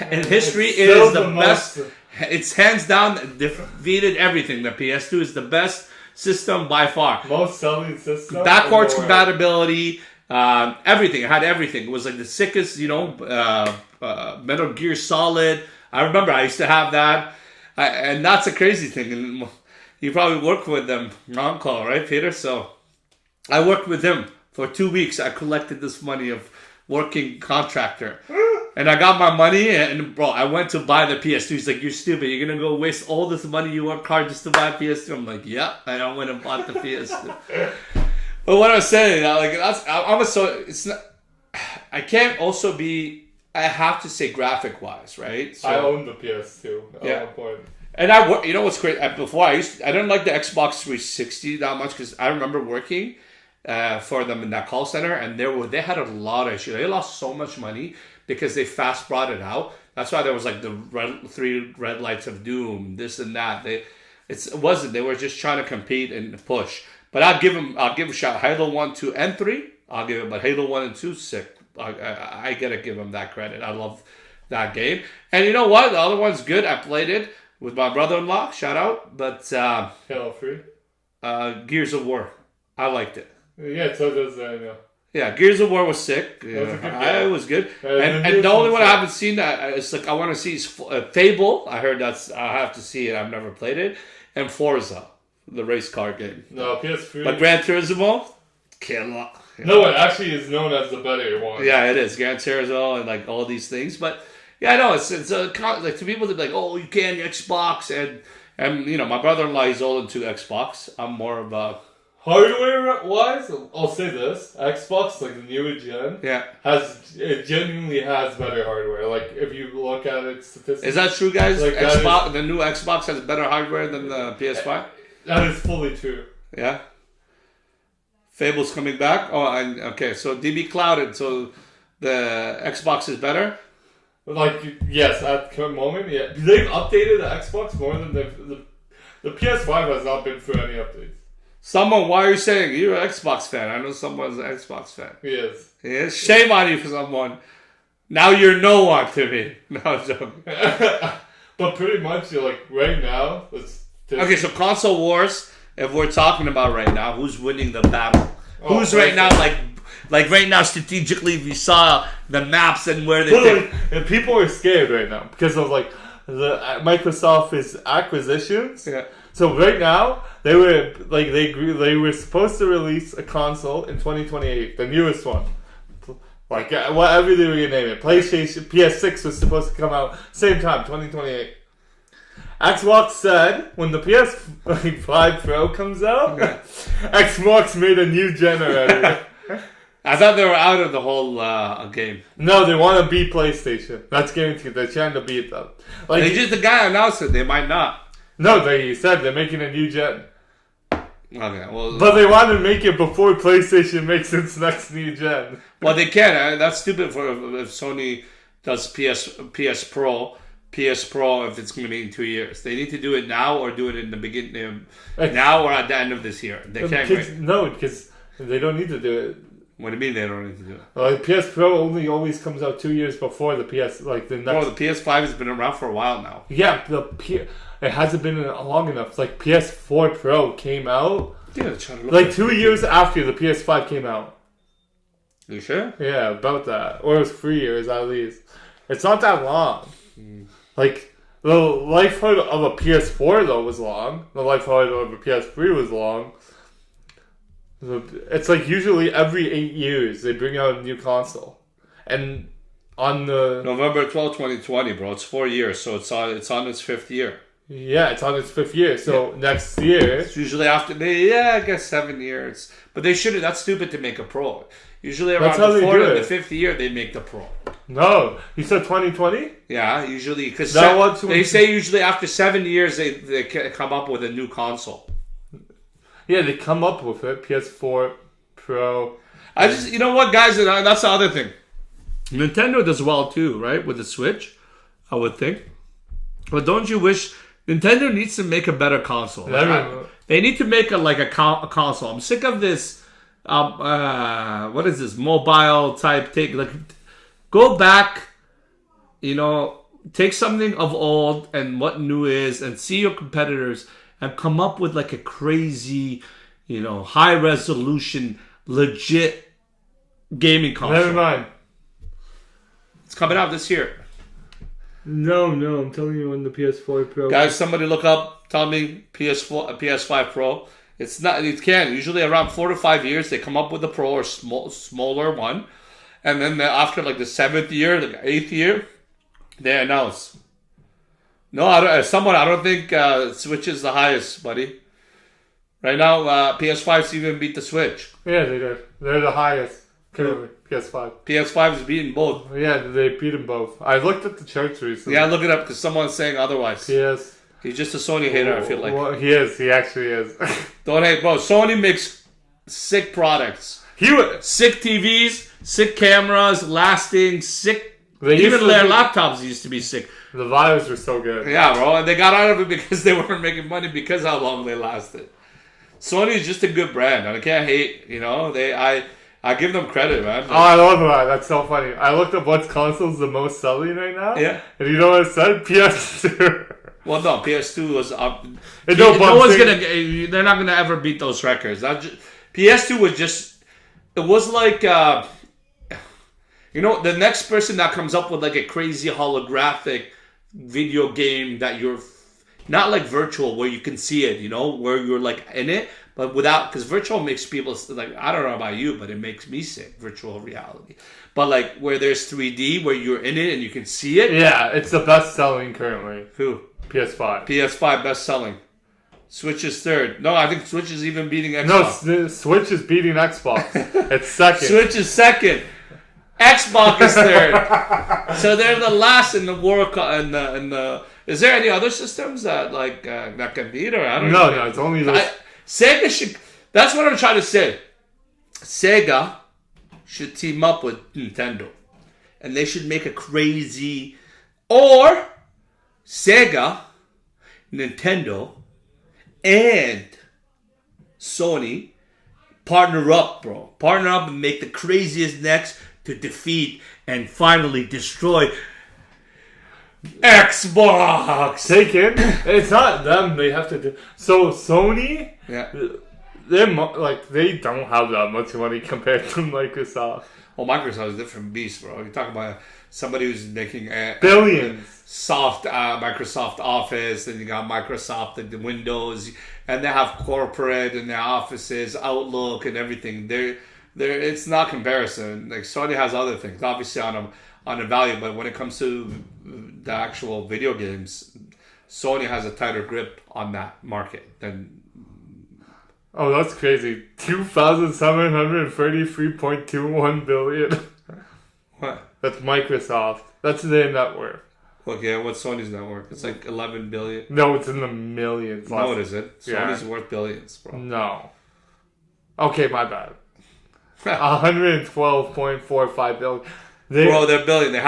in history, it still is the best. most- It's hands down defeated everything. The PS2 is the best system by far. Most selling system. Backwards in the world. compatibility, everything. It had everything. It was like the sickest, Metal Gear Solid. I remember I used to have that. And that's a crazy thing. And you probably worked with them on call, right, Peter? So I worked with him for 2 weeks. I collected this money of working contractor. And I got my money, and bro, I went to buy the PS2. He's like, "You're stupid. You're gonna go waste all this money you work hard just to buy a PS2." I'm like, "Yeah." And I went and bought the PS2. But what I was saying, like, it's not. I can't also be. I have to say, graphic wise, right? So, I owned the PS2 at Yeah. one point. and you know what's great? Before I didn't like the Xbox 360 that much because I remember working for them in that call center, and they had a lot of issues. They lost so much money because they fast brought it out. That's why there was like the three red lights of doom, this and that. It wasn't. They were just trying to compete and push. But I'll give a shout. Halo 1, 2, and 3. I'll give it. But Halo 1 and 2, sick. I gotta give them that credit. I love that game. And you know what? The other one's good. I played it with my brother-in-law. Shout out. But Halo 3. Gears of War. I liked it. Yeah, so does Yeah, Gears of War was sick. was a good game. It was good. And And the the only newest one I one's haven't seen that it's like I want to see is Fable. I heard I have to see it. I've never played it. And Forza, the race car game. No, PS3. But Gran Turismo, killer. No, it actually is known as the better one. Yeah, it is Gran Turismo and like all these things. But yeah, no, it's like to people that be like, oh, you can Xbox and my brother-in-law is all into Xbox. I'm more of a Hardware-wise, I'll say this: Xbox, like the newer gen, it genuinely has better hardware. Like if you look at it statistically, Is that true, guys? Like, that Xbox, the new Xbox has better hardware than the PS5. that is fully true. Yeah. Fable's coming back. Oh, okay. So DB clouded. So the Xbox is better. Like yes, at the current moment, yeah, they've updated the Xbox more than the PS5 has not been through any updates. Someone, why are you saying you're an Xbox fan? I know someone's an Xbox fan. Yes. Yeah, shame on you for someone. Now you're no one to me. No, I'm joking. But pretty much, you're like right now. Okay, so console wars. If we're talking about right now, who's winning the battle? Oh, Who's right now like right now strategically? If you saw the maps and where they But think, like, and people are scared right now because of like the Microsoft's acquisitions. yeah. So right now they were supposed to release a console in 2028, the newest one. Like whatever they were gonna name it, PlayStation PS6 was supposed to come out same time, 2028. Xbox said when the PS5 Pro comes out, Xbox made a new gen already. I thought they were out of the whole game. No, they want to beat PlayStation. That's guaranteed. They're trying to beat them. Like The guy announced it. They might not. no, they said they're making a new gen, Okay, well, but they want to make it before PlayStation makes its next new gen. well, they can. That's stupid for if Sony does PS Pro if it's going to be in 2 years. They need to do it now or do it in the beginning now or at the end of this year. They can't wait. No, because they don't need to do it. What do you mean they don't need to do it? Like PS Pro only always comes out 2 years before the PS. Like the next. Bro, the PS5 has been around for a while now. Yeah, it hasn't been long enough. Like PS4 Pro came out Yeah, trying to look like at 2 years after the PS5 came out. You sure? Yeah, about that. Or it was 3 years at least. It's not that long. Like, the lifetime of a PS4 though was long. The lifetime of a PS3 was long. It's like usually every 8 years they bring out a new console. And on the... November 12, 2020, bro. It's 4 years, so it's on its 5th year. Yeah, it's on its 5th year. So next year... It's usually after, I guess 7 years. But they shouldn't, that's stupid to make a Pro. Usually around That's how the they 4th do and it. the 5th year, they make the Pro. No, you said 2020? Yeah, usually, because they say usually after 7 years, they come up with a new console. Yeah, they come up with it. PS4 Pro. You know what, guys? That's the other thing. Nintendo does well too, right? With the Switch, I would think. But don't you wish Nintendo needs to make a better console? They need to make a console. I'm sick of this. What is this mobile type thing? Like, go back. Take something of old and what new is, and see your competitors, and come up with like a crazy, high resolution, legit gaming console. Never mind. It's coming out this year. No, I'm telling you when the PS4 Pro. Guys, somebody look up, tell me PS5 Pro. It's not, it can. Usually around 4 to 5 years, they come up with a Pro or smaller one. And then after like the 7th year, the 8th year, they announce. No, I don't think Switch is the highest, buddy. Right now, PS5's even beat the Switch. Yeah, they did. They're the highest. Currently, PS5. PS5 is beating both. Yeah, they beat them both. I looked at the charts recently. Yeah, look it up because someone's saying otherwise. Yes. He's just a Sony hater, I feel like. Well, he is. He actually is. Don't hate, bro. Sony makes sick products. Sick TVs, sick cameras, lasting, sick. Even their laptops used to be sick. The Vives were so good. Yeah, bro. And they got out of it because they weren't making money because how long they lasted. Sony is just a good brand. I can't hate, I give them credit, man. Oh, I love that. That's so funny. I looked up what console's the most selling right now. Yeah. And you know what it said? PS2. Well, no, PS2 was up. They're not gonna ever beat those records. PS2 was just. It was like, the next person that comes up with like a crazy holographic video game that you're not like virtual where you can see it, where you're like in it, but without, because virtual makes people like, I don't know about you, but it makes me sick, virtual reality. But like where there's 3D, where you're in it and you can see it. Yeah, it's the best selling currently. Who? PS5. PS5 best selling. Switch is third. No, I think Switch is even beating Xbox. No, the Switch is beating Xbox. It's second. Switch is second. Xbox is third. So they're the last in the world. Is there any other systems that that can beat, or I don't know? No, it's only this. Sega should. That's what I'm trying to say. Sega should team up with Nintendo, and they should make a crazy, or Sega, Nintendo, and Sony partner up, bro. Partner up and make the craziest next to defeat and finally destroy Xbox. Take it. It's not them. They have to do. So Sony, Yeah. they don't have that much money compared to Microsoft. Well, Microsoft is a different beast, bro. You're talking about somebody who's making Billions. Microsoft Office, and you got Microsoft and the Windows, and they have corporate and their offices, Outlook, and everything. It's not comparison. Like Sony has other things, obviously on a value, but when it comes to the actual video games, Sony has a tighter grip on that market than. Oh, that's crazy. 2,733.21 billion. What? That's Microsoft. That's their net worth. Okay, what's Sony's net worth? It's like 11 billion. No, it's in the millions. No, it isn't. Sony's Yeah. worth billions, bro. No. Okay, my bad. 112.45 billion. Bro, they're billion. They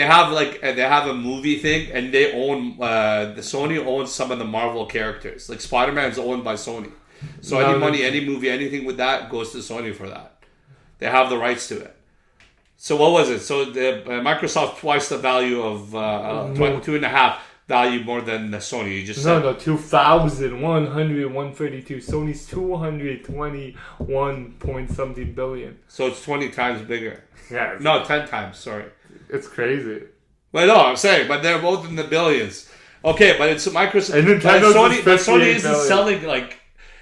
have a movie thing, and they own the Sony owns some of the Marvel characters. Like Spider-Man's owned by Sony. So any money, any movie, anything with that goes to Sony for that. They have the rights to it. So what was it? So the Microsoft twice the value of 2.5 value more than the Sony. You just No, said. no, 132. Sony's 221 point something billion. So it's 20 times bigger. Yeah, No, 10 times. Sorry. it's crazy. Well, no, I'm saying, but they're both in the billions. Okay, but it's Microsoft. And But Nintendo's Sony, is but Sony 58 isn't billion. selling like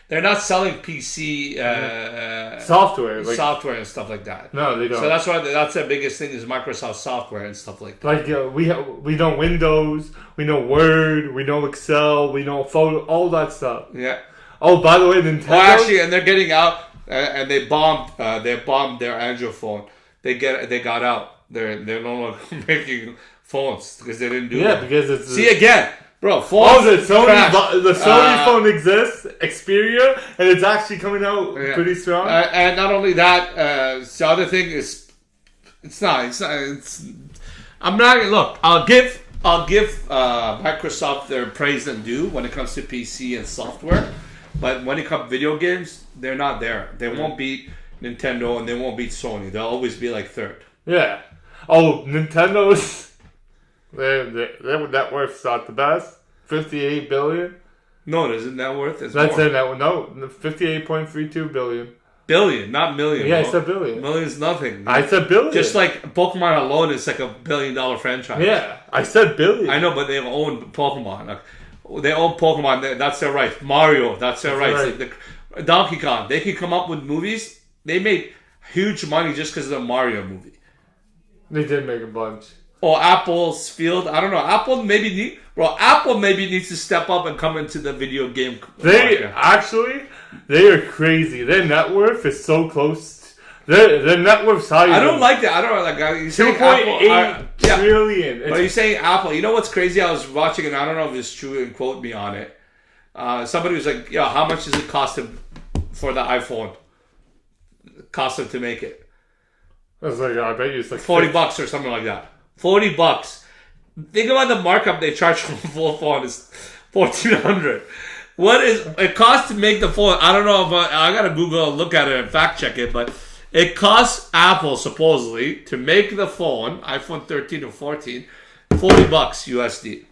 they're not selling PC Software, like software and stuff like that. no, they don't. So that's why that's the biggest thing is Microsoft software and stuff like that. Like we know Windows, we know Word, we know Excel, we know photo, all that stuff. Yeah. Oh, by the way, Nintendo. Oh, actually, and they're getting out, and they bombed their Android phone. They got out. They're no longer making phones because they didn't do yeah, it. because it's See again, bro. Phones. oh, the Sony crash. the Sony Uh, phone exists, Xperia, and it's actually coming out Yeah. pretty strong. And not only that, the other thing is, it's not. I'm not. Look, I'll give Microsoft their praise and due when it comes to PC and software, but when it comes to video games, they're not there. They won't beat Nintendo and they won't beat Sony. They'll always be like third. Yeah. Oh, Nintendo's their net worth's not the best. 58 billion. No, isn't that worth? It's That's more. it. No, 58.32 billion. Billion, not million. Yeah, I bro. said billion. Million's nothing. I said billion. Just like Pokemon alone is like $1 billion franchise. yeah, I said billion. I know, but they own Pokemon. Like, they own Pokemon. That's their right. Mario, that's their right. right. Like Donkey Kong, they can come up with movies. They made huge money just because of the Mario movie. They did make a bunch. Or Apple's Field. I don't know. Apple maybe needs to step up and come into the video game. They market. actually, they are crazy. Their net worth is so close. Their net worth's higher. I don't like that. I don't like. You saying 2.8 Apple? Yeah. trillion. But you're saying Apple. You know what's crazy? I was watching it. I don't know if it's true, and quote me on it. Somebody was like, "Yeah, how much does it cost him for the iPhone? Cost him to make it I was like, I bet you it's like $40 or something like that. $40. Think about the markup they charge for a full phone is $1,400. What is it cost to make the phone? I don't know if I gotta Google, look at it, and fact check it, but it costs Apple supposedly to make the phone, iPhone 13 or 14, $40 USD.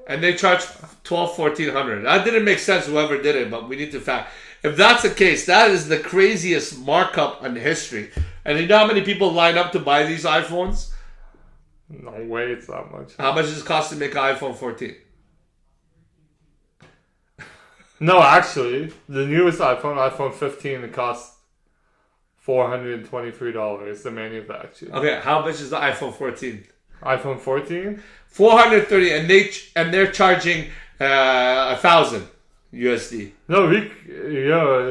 And they charge $1,400. That didn't make sense, whoever did it, but we need to fact. If that's the case, that is the craziest markup in history. And you know how many people line up to buy these iPhones? No way, it's that much. How much does it cost to make an iPhone 14? No, actually, the newest iPhone 15, it costs $423. The manufacturer. Okay, how much is the iPhone 14? iPhone 14. $430, and they're charging 1,000 USD. No,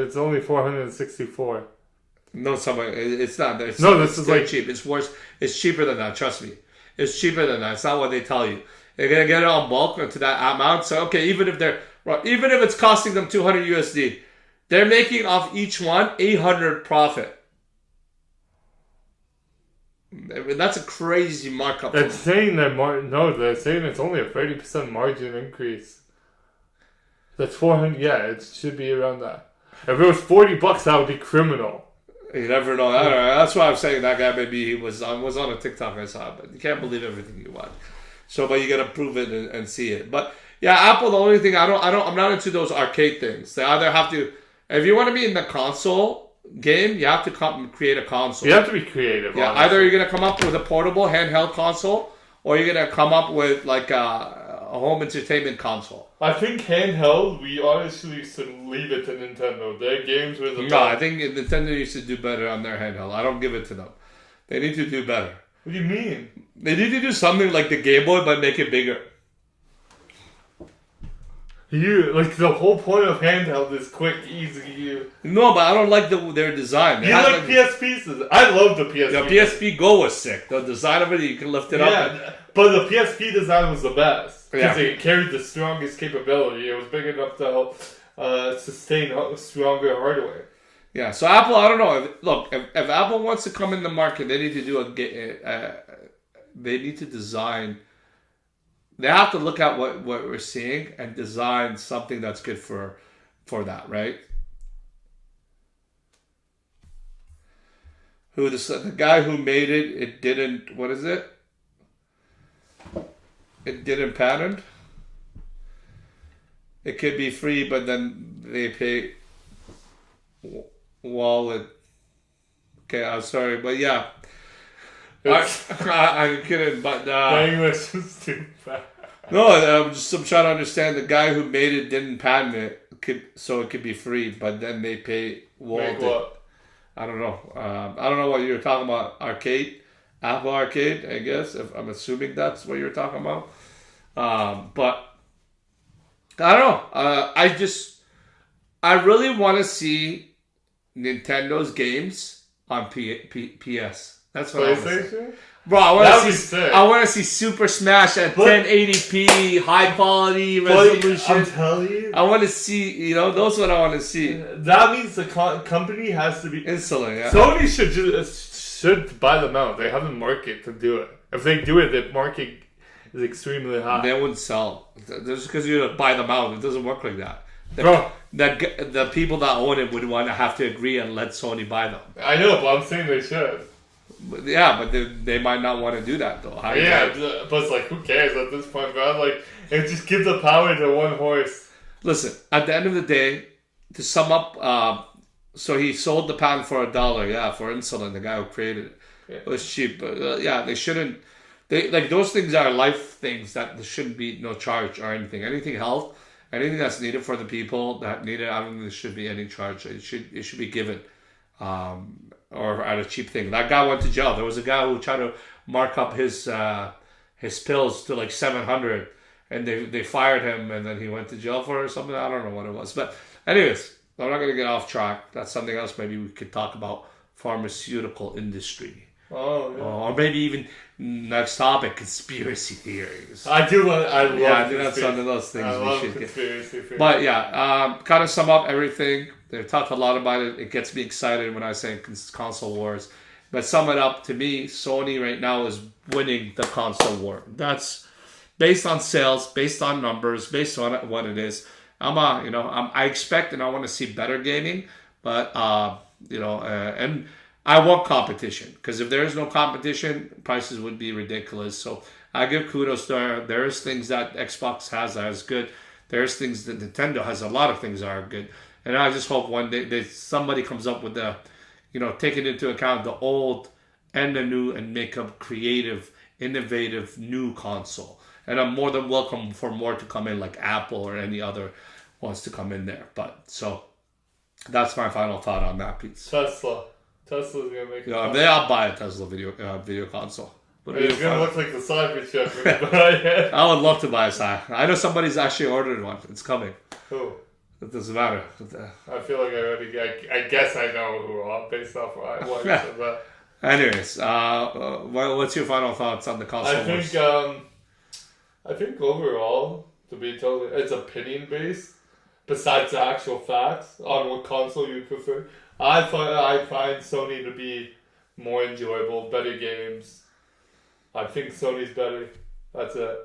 it's only 464. No, it's not. It's, No, this it's is very like- cheap. It's worse. It's cheaper than that. Trust me. It's cheaper than that. It's not what they tell you. They're gonna get it on bulk to that amount. So okay, even if it's costing them 200 USD, they're making off each one 800 profit. I mean, that's a crazy markup. They're saying they're saying it's only a 30% margin increase. That's 400. Yeah, it should be around that. If it was $40, that would be criminal. You never know. I don't know. That's why I'm saying that guy maybe he was on a TikTok I saw, but you can't believe everything you watch. So, but you gotta prove it and see it. But yeah, Apple. The only thing I'm not into those arcade things. They either have to, if you want to be in the console game, you have to create a console. You have to be creative. Yeah, honestly. either you're gonna come up with a portable handheld console, or you're gonna come up with like a home entertainment console. I think handheld, we honestly should leave it to Nintendo. Their games were the No, best. I think Nintendo needs to do better on their handheld. I don't give it to them. They need to do better. What do you mean? They need to do something like the Game Boy, but make it bigger. The whole point of handheld is quick, easy. No, but I don't like their design. You like PSPs? I love the PSP. The PSP Go was sick. The design of it, you can lift it up. Yeah, but the PSP design was the best because Yeah. it carried the strongest capability. It was big enough to help sustain stronger hardware. Yeah, so Apple, I don't know. If Apple wants to come in the market, they need to they need to design. They have to look at what we're seeing and design something that's good for that, right? the guy who made it, it didn't. What is it? It didn't patent. It could be free, but then they pay wallet. Okay, I'm sorry, but yeah. I'm kidding, but My English is too bad. no, I'm trying to understand. The guy who made it didn't patent it, so it could be free, but then they pay wallet. Make what? I don't know. I don't know what you're talking about. Arcade, Apple Arcade, I guess. If I'm assuming that's what you're talking about. But I don't know. I really want to see Nintendo's games on PS. That's what I want to see. PlayStation? Bro, I That'd want be to see. sick. I want to see Super Smash at 1080p, high quality resolution. I'm telling you, I want to see. Those what I want to see. that means the company has to be. Instantly, yeah. Sony should buy them out. They have the market to do it. If they do it, the market is extremely high. They wouldn't sell. Just because you buy them out, it doesn't work like that. Bro, The people that own it would want to have to agree and let Sony buy them. I know, but I'm saying they should. But they might not want to do that though. Yeah, but it's like, who cares at this point, bro? Like, it just gives the power to one horse. Listen, at the end of the day, to sum up, so he sold the patent for $1. Yeah, for insulin, the guy who created it. Yeah. It was cheap. But yeah, they shouldn't. They like those things are life things that there shouldn't be no charge or anything. Anything health, anything that's needed for the people that need it. I don't think there should be any charge. It should be given. Or at a cheap thing. That guy went to jail. There was a guy who tried to mark up his pills to like $700, and they fired him, and then he went to jail for it or something. I don't know what it was, but anyways, I'm not gonna get off track. That's something else. Maybe we could talk about pharmaceutical industry, Oh, yeah. or maybe even next topic, conspiracy theories. I love Yeah, I think that's one of those things I we love should get. conspiracy theories. But yeah, kind of sum up everything. They've talked a lot about it. It gets me excited when I say console wars. But sum it up, to me, Sony right now is winning the console war. That's based on sales, based on numbers, based on what it is. I expect and I want to see better gaming, but and I want competition, because if there is no competition, prices would be ridiculous. So I give kudos to her. There's things that Xbox has that is good. There's things that Nintendo has. A lot of things that are good. And I just hope one day somebody comes up with taking into account the old and the new and make a creative, innovative new console. And I'm more than welcome for more to come in, like Apple or any other wants to come in there. But so that's my final thought on that piece. Tesla's gonna make it. I'll buy a Tesla video console. But It's gonna look like the Cybertruck. But I would love to buy a Cybertruck. I know somebody's actually ordered one. It's coming. Who? It doesn't matter. I feel like I guess I know who, based off what I watched. Yeah. But Anyways, what's your final thoughts on the console wars? I think overall, to be totally, it's opinion based. Besides the actual facts on what console you prefer, I find Sony to be more enjoyable, better games. I think Sony's better. That's it.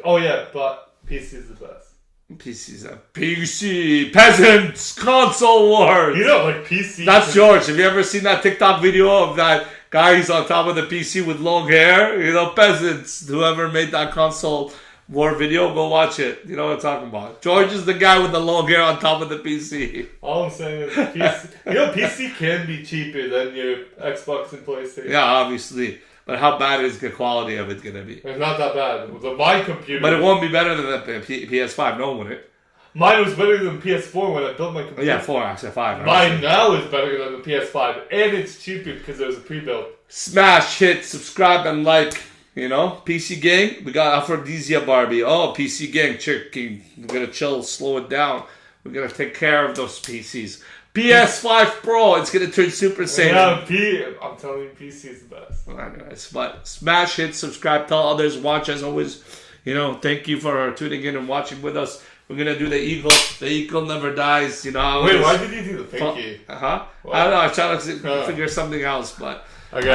Oh yeah, but PC is the best. PC's a PC peasants console wars. Like PC. That's George. Have you ever seen that TikTok video of that guy who's on top of the PC with long hair? Peasants. Whoever made that console war video, go watch it. You know what I'm talking about. George is the guy with the long hair on top of the PC. All I'm saying is PC. PC can be cheaper than your Xbox and PlayStation. Yeah, obviously. But how bad is the quality of it gonna be? It's not that bad. My computer. But it won't be better than the PS5. No, would it? Mine was better than PS4 when I built my computer. Yeah, 4 actually 5. Mine now is better than the PS5, and it's cheaper because there's a pre-built. Smash, hit, subscribe, and like. PC gang. We got Aphrodisia Barbie. Oh, PC gang, chicken. We're gonna chill, slow it down. We're gonna take care of those PCs. PS5 Pro, it's gonna turn Super Saiyan. Yeah, I'm telling you, PC is the best. Anyways, but smash, hit, subscribe, tell others, watch as always. Thank you for tuning in and watching with us. We're gonna do the eagle. The eagle never dies. Wait, why did you do the pinky? I don't know. I tried to figure something else, but okay.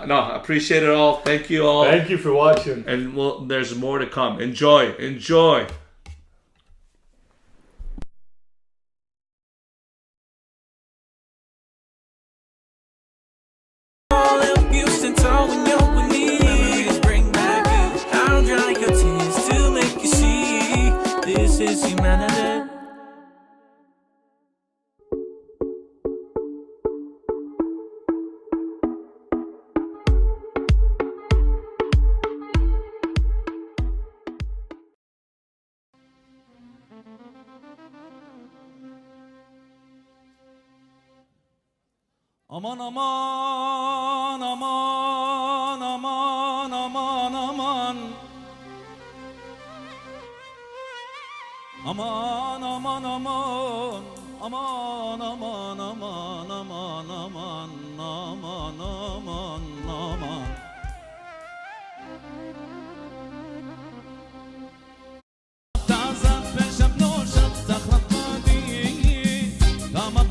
No, I appreciate it all. Thank you all. Thank you for watching. And there's more to come. Enjoy. Aman aman aman aman aman aman. Aman aman aman aman aman aman aman aman.